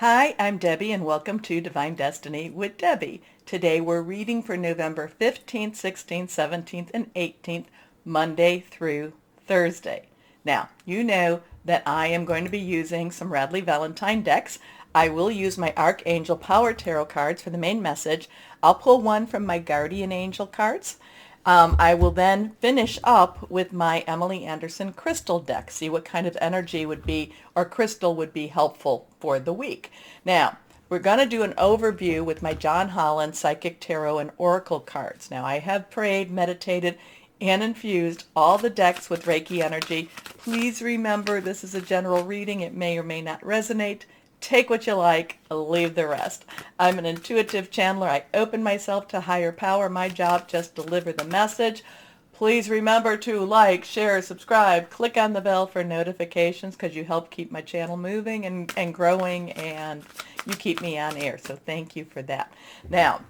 Hi, I'm Debbie and welcome to Divine Destiny with Debbie. Today we're reading for November 15th, 16th, 17th, and 18th, Monday through Thursday. Now, you know that I am going to be using some Radley Valentine decks. I will use my Archangel Power Tarot cards for the main message. I'll pull one from my Guardian Angel cards. I will then finish up with my Emily Anderson crystal deck, see what kind of energy would be or crystal would be helpful for the week. Now, we're going to do an overview with my John Holland Psychic Tarot and Oracle cards. Now, I have prayed, meditated, and infused all the decks with Reiki energy. Please remember this is a general reading. It may or may not resonate. Take what you like, leave the rest. I'm an intuitive channeler. I open myself to higher power. My job just deliver the message. Please remember to like, share, subscribe, click on the bell for notifications because you help keep my channel moving and growing, and you keep me on air. So thank you for that. Now,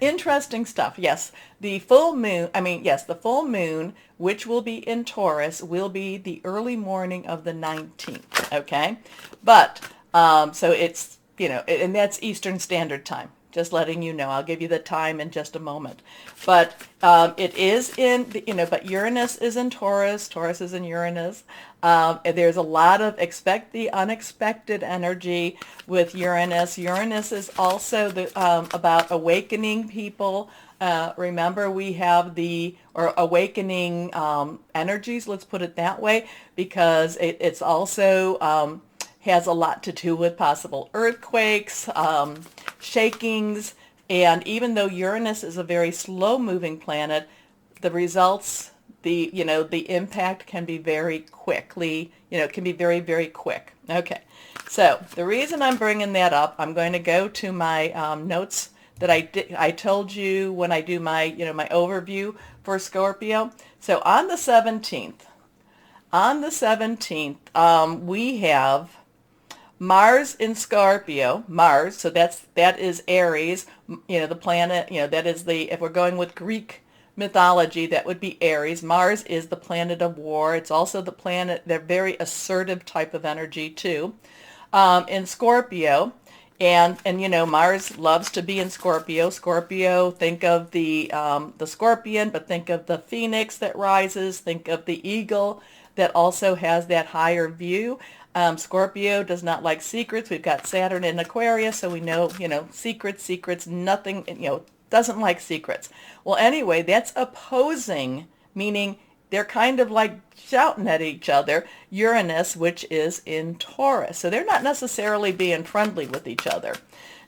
interesting stuff. Yes, the full moon, the full moon, which will be in Taurus, will be the early morning of the 19th, okay? But, so it's, and that's Eastern Standard Time. Just letting you know. I'll give you the time in just a moment. But it is in, but Uranus is in Taurus. Taurus is in Uranus. There's a lot of expect the unexpected energy with Uranus. Uranus is also about awakening people. Remember, we have or awakening energies, let's put it that way, because it's also has a lot to do with possible earthquakes, shakings, and even though Uranus is a very slow-moving planet, the results, the impact can be very quickly, it can be very, very quick. Okay, so the reason I'm bringing that up, I'm going to go to my notes that I told you when I do my, my overview for Scorpio. So on the 17th, we have Mars in Scorpio, Mars, so that is Aries, the planet, that is if we're going with Greek mythology, that would be Aries. Mars is the planet of war. It's also the planet, they're very assertive type of energy too, in Scorpio. And Mars loves to be in Scorpio. Scorpio, think of the scorpion, but think of the phoenix that rises. Think of the eagle that also has that higher view. Scorpio does not like secrets. We've got Saturn in Aquarius, so we know, secrets, nothing, doesn't like secrets. Well, anyway, that's opposing, meaning they're kind of like shouting at each other, Uranus, which is in Taurus. So they're not necessarily being friendly with each other.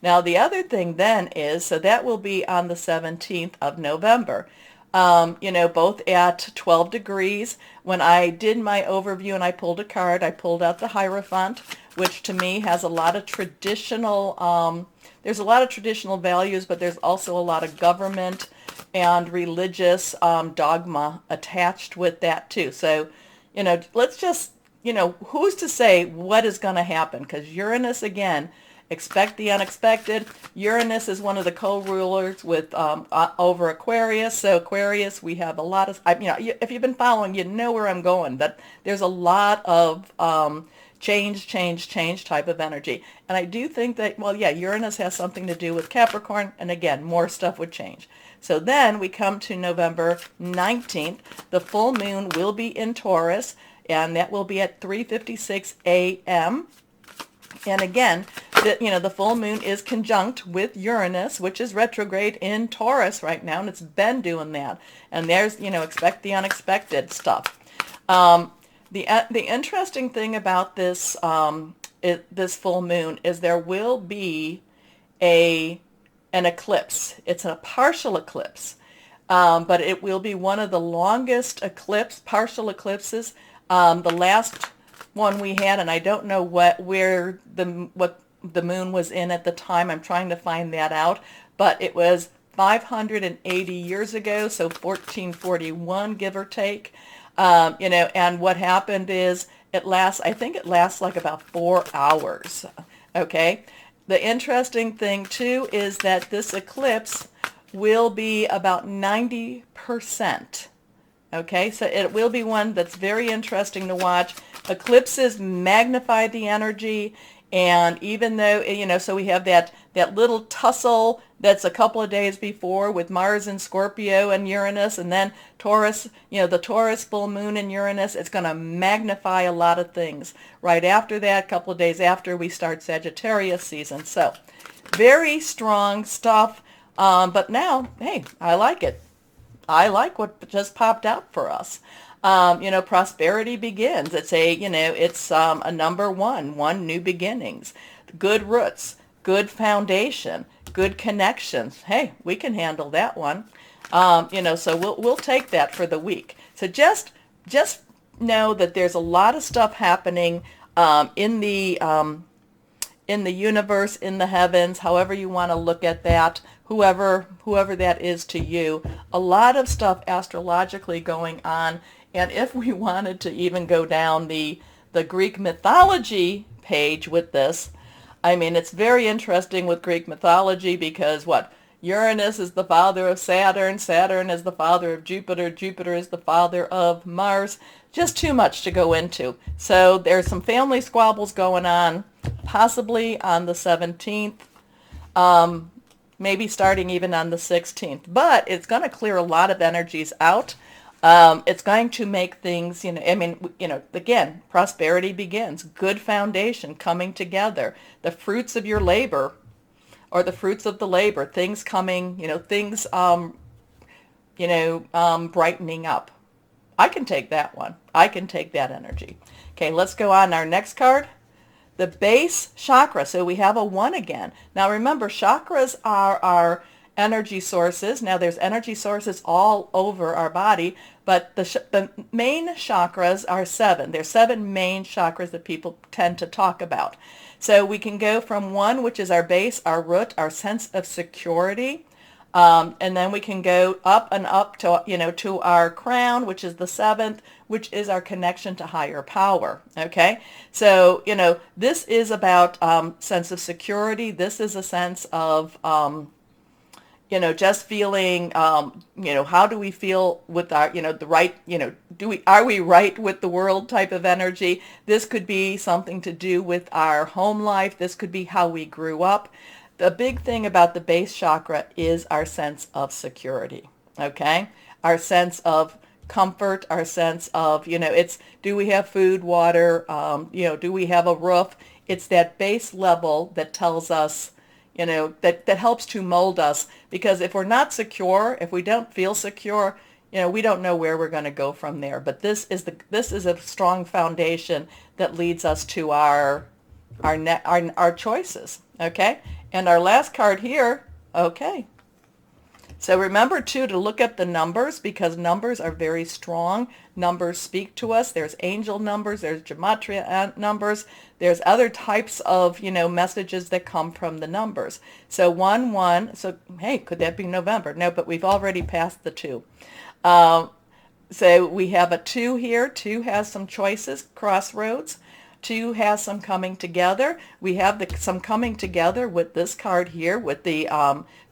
Now, the other thing then is, so that will be on the 17th of November. Both at 12 degrees. When I did my overview and I pulled a card, I pulled out the Hierophant, which to me has a lot of traditional, there's a lot of traditional values, but there's also a lot of government and religious dogma attached with that too. So, let's just, who's to say what is going to happen? Because Uranus, again, expect the unexpected. Uranus is one of the co-rulers with over Aquarius. So Aquarius, we have a lot of, if you've been following, you know where I'm going. That there's a lot of change type of energy. And I do think that, Uranus has something to do with Capricorn. And again, more stuff would change. So then we come to November 19th. The full moon will be in Taurus, and that will be at 3:56 a.m. And again, the full moon is conjunct with Uranus, which is retrograde in Taurus right now, and it's been doing that. And there's, expect the unexpected stuff. The interesting thing about this this full moon is there will be an eclipse. It's a partial eclipse, but it will be one of the longest partial eclipses. The last one we had, and I don't know what the moon was in at the time. I'm trying to find that out, but it was 580 years ago, so 1441, give or take. And what happened is I think it lasts like about 4 hours. Okay. The interesting thing too is that this eclipse will be about 90%. Okay, so it will be one that's very interesting to watch. Eclipses magnify the energy, And even though, so we have that little tussle that's a couple of days before with Mars and Scorpio and Uranus, and then Taurus, the Taurus full moon in Uranus, it's going to magnify a lot of things. Right after that, a couple of days after, we start Sagittarius season. So very strong stuff. But now, hey, I like it. I like what just popped out for us. Prosperity begins. It's a number one new beginnings, good roots, good foundation, good connections. Hey, we can handle that one. So we'll take that for the week. So just know that there's a lot of stuff happening in the universe, in the heavens, however you want to look at that, whoever that is to you. A lot of stuff astrologically going on. And if we wanted to even go down the Greek mythology page with this, I mean, it's very interesting with Greek mythology because Uranus is the father of Saturn, Saturn is the father of Jupiter, Jupiter is the father of Mars. Just too much to go into. So there's some family squabbles going on, possibly on the 17th, maybe starting even on the 16th. But it's going to clear a lot of energies out. It's going to make things, again, prosperity begins. Good foundation coming together. The fruits of your labor, or the fruits of the labor, things coming, things, brightening up. I can take that one. I can take that energy. Okay, let's go on. Our next card, the base chakra. So we have a 1 again. Now remember, chakras are our energy sources. Now there's energy sources all over our body, but the main chakras are 7. There's 7 main chakras that people tend to talk about. So we can go from 1, which is our base, our root, our sense of security. And then we can go up and up to, to our crown, which is the 7th, which is our connection to higher power. Okay. So, this is about, sense of security. This is a sense of, just feeling, how do we feel with our, the right, are we right with the world type of energy? This could be something to do with our home life. This could be how we grew up. The big thing about the base chakra is our sense of security, okay? Our sense of comfort, our sense of, it's, do we have food, water, do we have a roof? It's that base level that tells us, that helps to mold us, because if we're not secure, if we don't feel secure, we don't know where we're going to go from there. But this is a strong foundation that leads us to our choices, okay? And our last card here, okay. So remember, too, to look up the numbers, because numbers are very strong. Numbers speak to us. There's angel numbers. There's gematria numbers. There's other types of, messages that come from the numbers. So 1, 1. So, hey, could that be November? No, but we've already passed the 2. So we have a 2 here. 2 has some choices, crossroads. 2 has some coming together. We have some coming together with this card here, with the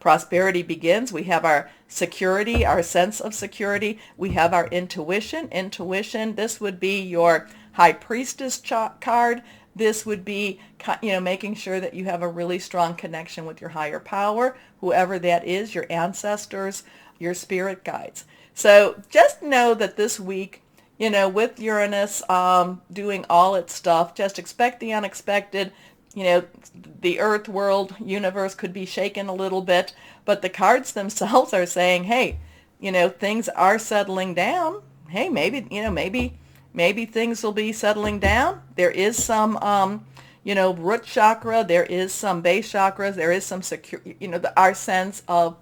prosperity begins. We have our security, our sense of security. We have our intuition. Intuition, this would be your high priestess card. This would be, making sure that you have a really strong connection with your higher power, whoever that is, your ancestors, your spirit guides. So just know that this week, with Uranus doing all its stuff, just expect the unexpected. The earth, world, universe could be shaken a little bit, but the cards themselves are saying, hey, things are settling down. Hey, maybe things will be settling down. There is some, root chakra. There is some base chakras. There is some our sense of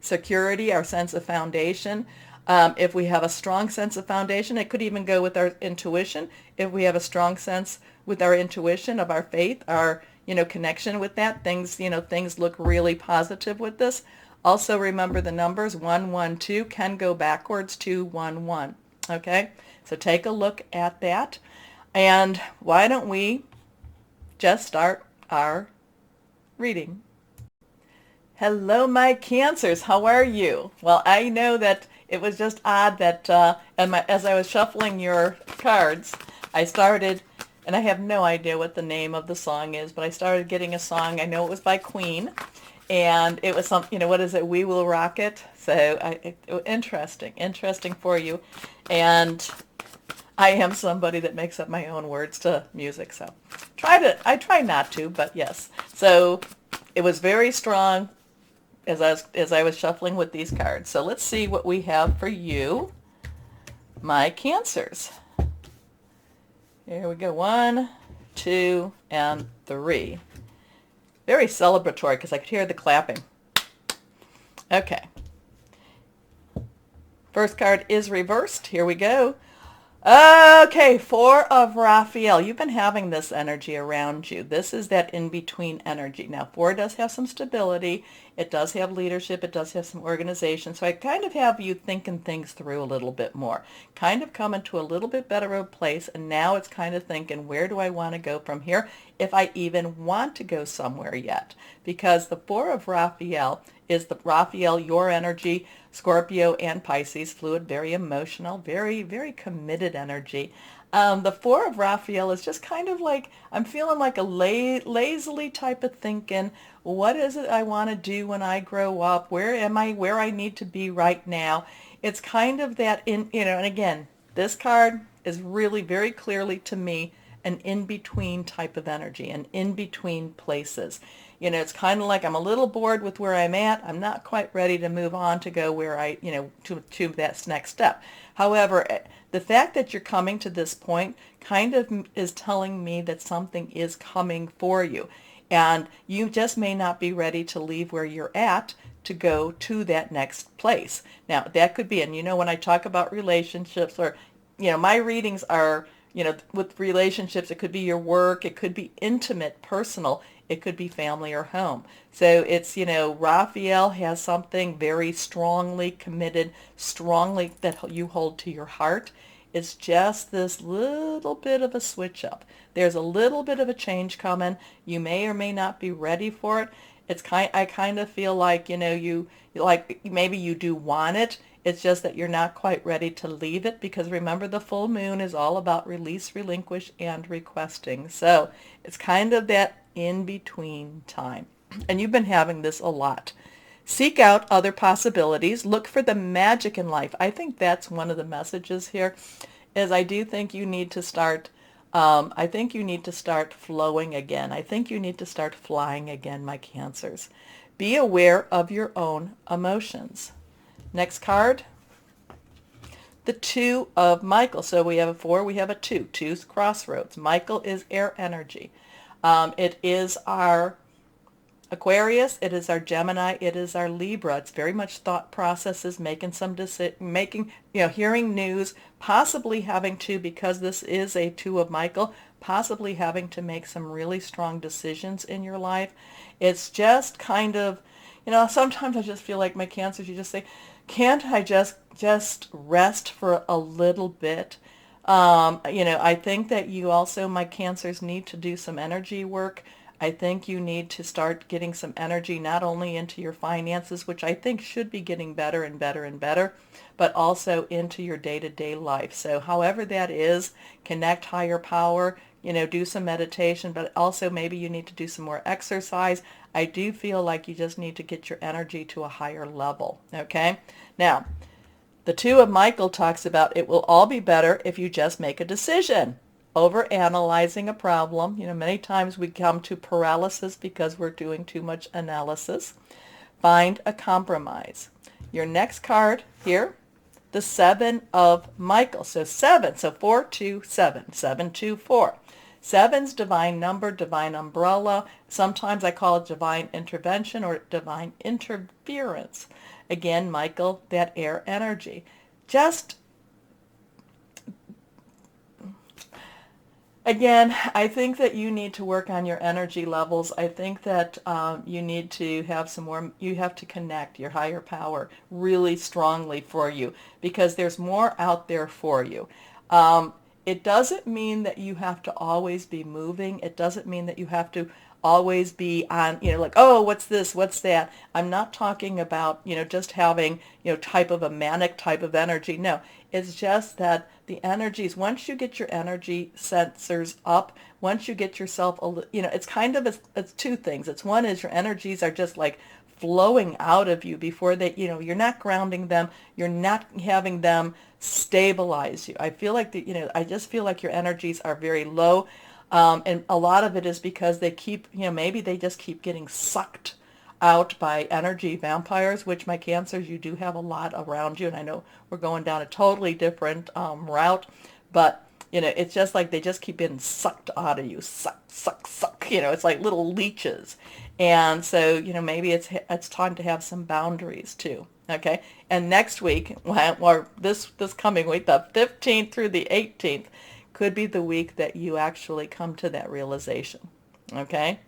security, our sense of foundation. If we have a strong sense of foundation, it could even go with our intuition. If we have a strong sense with our intuition of our faith, our, connection with that, things look really positive with this. Also remember the numbers 1, 1, 2 can go backwards to 1, 1. Okay, so take a look at that. And why don't we just start our reading? Hello, my Cancers. How are you? Well, I know that it was just odd that as I was shuffling your cards, I started And I have no idea what the name of the song is, but I started getting a song. I know it was by Queen, and it was some, what is it? We Will Rock It. So interesting for you. And I am somebody that makes up my own words to music, so I try not to, but yes. So it was very strong as I was shuffling with these cards. So let's see what we have for you, my Cancers. Here we go. 1, 2, and 3. Very celebratory because I could hear the clapping. Okay. First card is reversed. Here we go. Okay, 4 of Raphael. You've been having this energy around you. This is that in-between energy. Now, 4 does have some stability. It does have leadership. It does have some organization. So I kind of have you thinking things through a little bit more. Kind of coming to a little bit better of a place. And now it's kind of thinking, where do I want to go from here? If I even want to go somewhere yet. Because the 4 of Raphael is the Raphael, your energy, Scorpio and Pisces, fluid, very emotional, very, very committed energy. The 4 of Raphael is just kind of like, I'm feeling like a lazily type of thinking. What is it I want to do when I grow up? Where am I, where I need to be right now? It's kind of that and again, this card is really very clearly to me an in-between type of energy, an in-between places. It's kind of like I'm a little bored with where I'm at. I'm not quite ready to move on to go where to that next step. However, the fact that you're coming to this point kind of is telling me that something is coming for you. And you just may not be ready to leave where you're at to go to that next place. Now, that could be, and when I talk about relationships or, my readings are, with relationships, it could be your work, it could be intimate, personal, it could be family or home. So it's, Raphael has something very strongly committed, strongly that you hold to your heart. It's just this little bit of a switch up. There's a little bit of a change coming. You may or may not be ready for it. I kind of feel like, you like maybe you do want it. It's just that you're not quite ready to leave it because remember the full moon is all about release, relinquish, and requesting. So it's kind of that in-between time. And you've been having this a lot. Seek out other possibilities. Look for the magic in life. I think that's one of the messages here is I do think you need to start I think you need to start flowing again. I think you need to start flying again, my Cancers. Be aware of your own emotions. Next card, the 2 of Michael. So we have a 4, we have a 2. 2's crossroads. Michael is air energy. It is our Aquarius, it is our Gemini, it is our Libra. It's very much thought processes, making some hearing news, possibly having to, because this is a 2 of Michael, possibly having to make some really strong decisions in your life. It's just kind of, sometimes I just feel like my Cancers, you just say, can't I just rest for a little bit? I think that you also, my Cancers, need to do some energy work. I think you need to start getting some energy not only into your finances, which I think should be getting better and better and better, but also into your day-to-day life. So however that is, connect higher power, do some meditation, but also maybe you need to do some more exercise. I do feel like you just need to get your energy to a higher level, okay? Now, the 2 of Michael talks about it will all be better if you just make a decision. Over-analyzing a problem. Many times we come to paralysis because we're doing too much analysis. Find a compromise. Your next card here, the 7 of Michael. So 7, so 4, 2, 7, 7, 2, 4. 7's divine number, divine umbrella. Sometimes I call it divine intervention or divine interference. Again, Michael, that air energy. Again, I think that you need to work on your energy levels. I think that you need to have some more, you have to connect your higher power really strongly for you because there's more out there for you. It doesn't mean that you have to always be moving. It doesn't mean that you have to always be on, like, oh, what's this, what's that. I'm not talking about, just having, type of a manic type of energy. No, it's just that the energies, once you get your energy sensors up, once you get yourself, it's kind of, it's two things. It's one is your energies are just like flowing out of you before they, you're not grounding them. You're not having them stabilize you. I feel like I just feel like your energies are very low. And a lot of it is because they keep, maybe they just keep getting sucked out by energy vampires, which my Cancers, you do have a lot around you. And I know we're going down a totally different route, but it's just like they just keep getting sucked out of you, suck, suck, suck. It's like little leeches. And so, maybe it's time to have some boundaries too. Okay. And next week, or this coming week, the 15th through the 18th, could be the week that you actually come to that realization. Okay.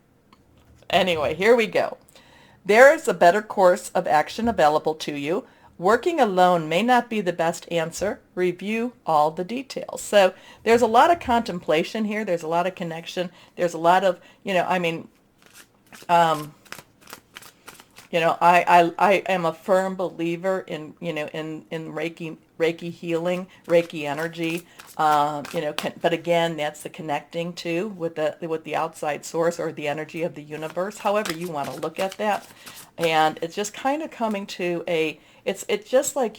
Anyway, here we go. There is a better course of action available to you. Working alone may not be the best answer. Review all the details. So there's a lot of contemplation here. There's a lot of connection. There's a lot of, I am a firm believer in, in Reiki healing, Reiki energy. But again, that's the connecting too with the outside source or the energy of the universe, however you want to look at that. And it's just kind of coming to it's just like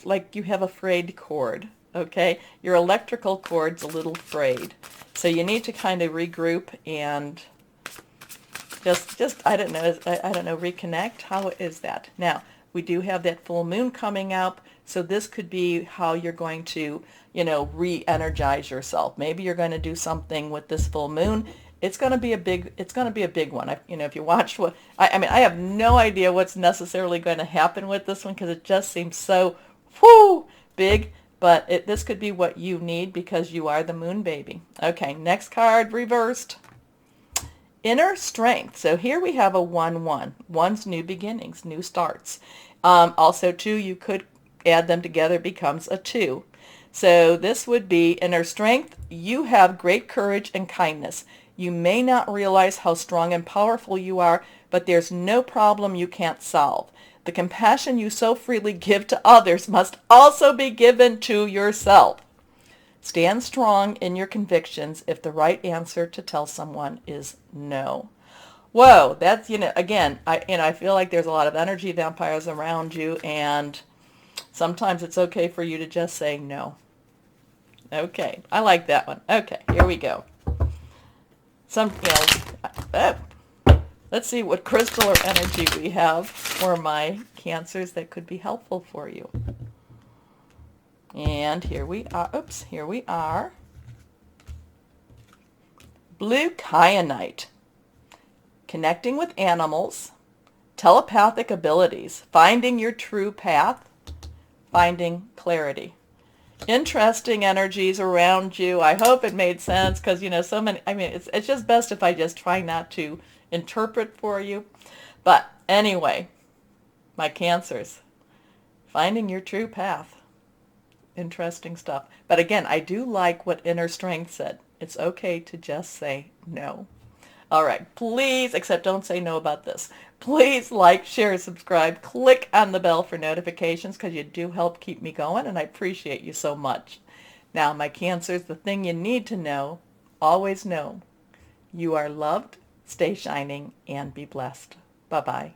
like you have a frayed cord, okay? Your electrical cord's a little frayed. So you need to kind of regroup and just I don't know, reconnect. How is that? Now, we do have that full moon coming up, so this could be how you're going to, re-energize yourself. Maybe you're going to do something with this full moon. It's going to be a big one. If you watch I have no idea what's necessarily going to happen with this one because it just seems so big, but this could be what you need because you are the moon baby. Okay, next card reversed. Inner strength. So here we have a 1-1. One's new beginnings, new starts. Also, 2, you could add them together, becomes a 2. So this would be inner strength. You have great courage and kindness. You may not realize how strong and powerful you are, but there's no problem you can't solve. The compassion you so freely give to others must also be given to yourself. Stand strong in your convictions if the right answer to tell someone is no. Whoa, that's, again, I feel like there's a lot of energy vampires around you, and sometimes it's okay for you to just say no. Okay, I like that one. Okay, here we go. Let's see what crystal or energy we have for my Cancers that could be helpful for you. And here we are. Blue kyanite. Connecting with animals, telepathic abilities, finding your true path, finding clarity. Interesting energies around you. I hope it made sense because, so many, it's just best if I just try not to interpret for you. But anyway, my Cancers, finding your true path. Interesting stuff. But again, I do like what Inner Strength said. It's okay to just say no. All right, please, except don't say no about this. Please like, share, subscribe. Click on the bell for notifications because you do help keep me going, and I appreciate you so much. Now, my Cancers, the thing you need to know, always know, you are loved, stay shining, and be blessed. Bye-bye.